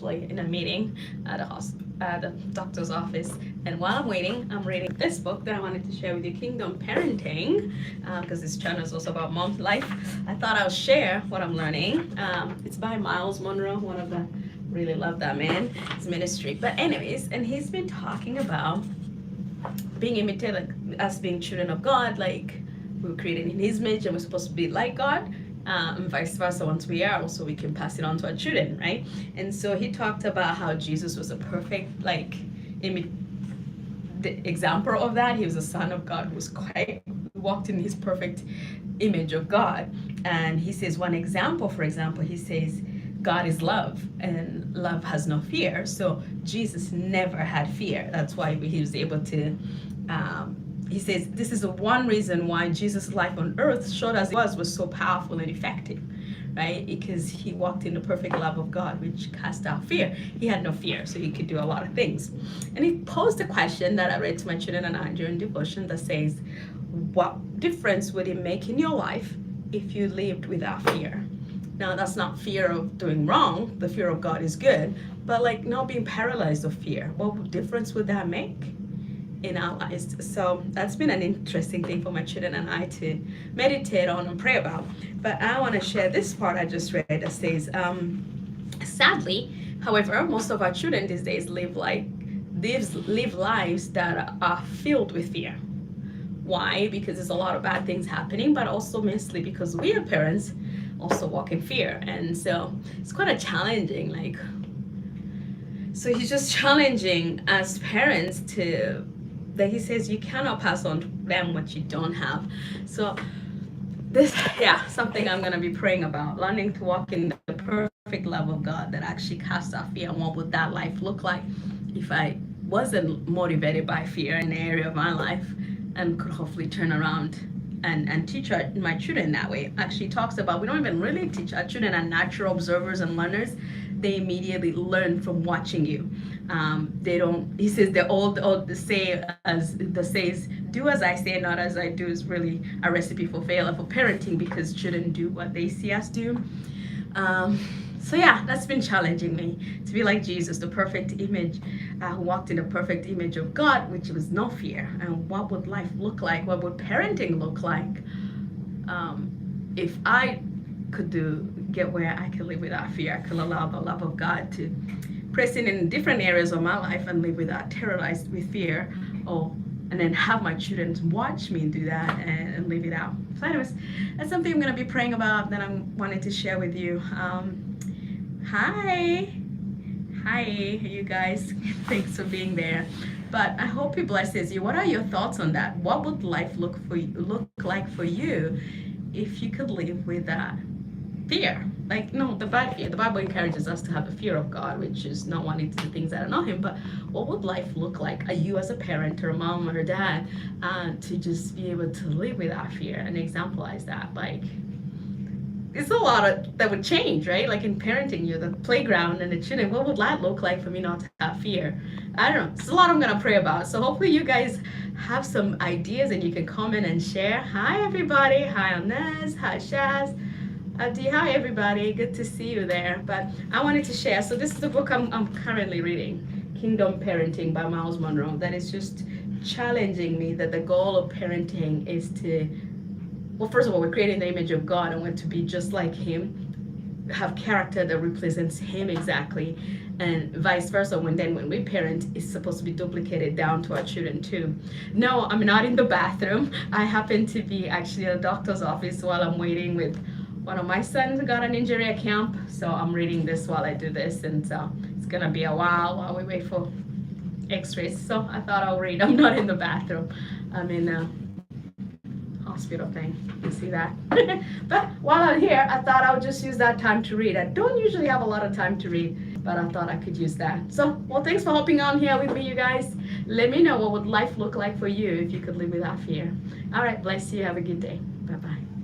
actually in a meeting at the doctor's office, and while I'm waiting, I'm reading this book that I wanted to share with you, Kingdom Parenting, because this channel is also about mom's life. I thought I'll share what I'm learning. It's by Myles Munroe, one of the, really love that man, his ministry. But anyways, and he's been talking about being imitated, like us being children of God, like we were created in his image and we're supposed to be like God. And vice versa, once we are, also we can pass it on to our children, right? And so he talked about how Jesus was a perfect, like, the example of that. He was a son of God who was quite, walked in his perfect image of God. And he says one example, for example, he says, God is love, and love has no fear. So Jesus never had fear. That's why he was able to, he says, this is the one reason why Jesus' life on earth, short as it was so powerful and effective, right? Because he walked in the perfect love of God, which cast out fear. He had no fear, so he could do a lot of things. And he posed a question that I read to my children and I during devotion that says, what difference would it make in your life if you lived without fear? Now, that's not fear of doing wrong. The fear of God is good, but like not being paralyzed of fear. What difference would that make in our lives? So that's been an interesting thing for my children and I to meditate on and pray about. But I want to share this part I just read that says, sadly, however, most of our children these days live lives that are filled with fear. Why? Because there's a lot of bad things happening, but also mostly because we are parents also walk in fear. And so it's quite a challenging, like, so he's just challenging as parents to, that he says you cannot pass on to them what you don't have. So this, yeah, something I'm going to be praying about, learning to walk in the perfect love of God that actually casts out fear. And what would that life look like if I wasn't motivated by fear in an area of my life, and could hopefully turn around and teach my children that way. Actually talks about, we don't even really teach our children, are natural observers and learners. They immediately learn from watching you. They don't, he says, the says, do as I say, not as I do, is really a recipe for failure for parenting, because children do what they see us do. So yeah, that's been challenging me to be like Jesus, the perfect image, who walked in the perfect image of God, which was no fear. And what would life look like? What would parenting look like if I could get where I could live without fear? I could allow the love of God to press in different areas of my life and live without terrorized with fear, and then have my children watch me do that and live it out. So anyways, that's something I'm going to be praying about that I wanted to share with you. Hi you guys, thanks for being there. But I hope it blesses you. What are your thoughts on that? What would life look like for you if you could live with that fear? Like, no, the bad fear. The Bible encourages us to have the fear of God, which is not wanting to do things that are not him. But what would life look like? Are you as a parent or a mom or a dad to just be able to live without fear and exemplize that? Like, it's a lot that would change, right? Like in parenting, you're the playground and the children. What would that look like for me not to have fear? I don't know. It's a lot I'm going to pray about. So hopefully you guys have some ideas and you can comment and share. Hi, everybody. Hi, Inez. Hi, Shaz. Abdi, hi, everybody. Good to see you there. But I wanted to share. So this is the book I'm currently reading, Kingdom Parenting by Myles Munroe. That is just challenging me that the goal of parenting is to, well, first of all, we're creating the image of God and we're to be just like him, have character that represents him exactly, and vice versa. When we parent, it's supposed to be duplicated down to our children too. No, I'm not in the bathroom. I happen to be actually at a doctor's office while I'm waiting with one of my sons who got an injury at camp. So I'm reading this while I do this, and so it's gonna be a while we wait for x-rays. So I thought I'll read. I'm not in the bathroom. I'm in a hospital thing. You see that? But while I'm here, I thought I would just use that time to read. I don't usually have a lot of time to read, but I thought I could use that. So, well, thanks for hopping on here with me, you guys. Let me know what would life look like for you if you could live without fear. All right, bless you. Have a good day. Bye-bye.